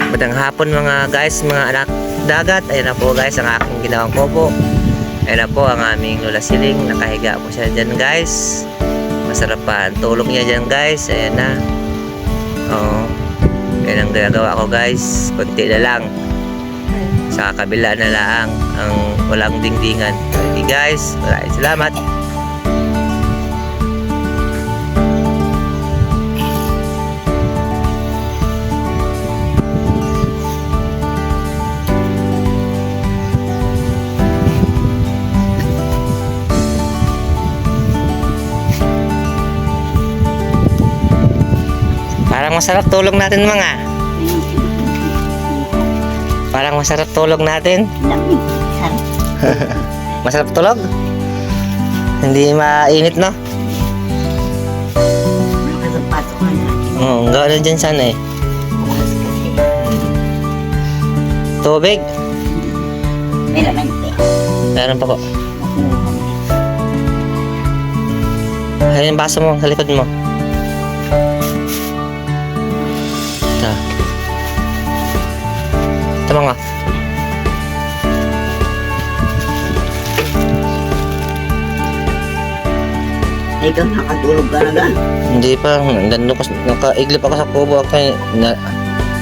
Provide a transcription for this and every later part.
Magandang hapon mga guys, mga anak dagat. Ayan na po guys ang aking ginawang kobo. Ayan na po ang aming Lola Siling. Nakahiga po siya dyan guys. Masarap pa ang tulog niya dyan guys. Ayan na. Oo. Ayan ang ginagawa ko guys. Kunti na lang. Sa kabila na lang ang walang dingdingan. Okay guys, maraming salamat. Parang masarap tulog natin mga. Parang masarap tulog natin. Masarap tulog? Hindi mainit, no? Gawin dyan sana eh. Tubig? Meron pa po. Ayun yung baso mo sa likod mo. Ito. Ito mga. Ikaw nakatulog ka na ba? Hindi pa. Nakaiglip ako sa kubo. Na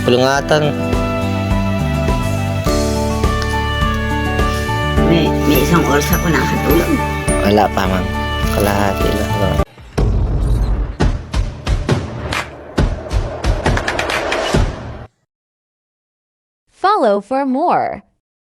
pulungatan. May isang oras ako nakatulog. Wala pa mang. Kalahati lang. Follow for more.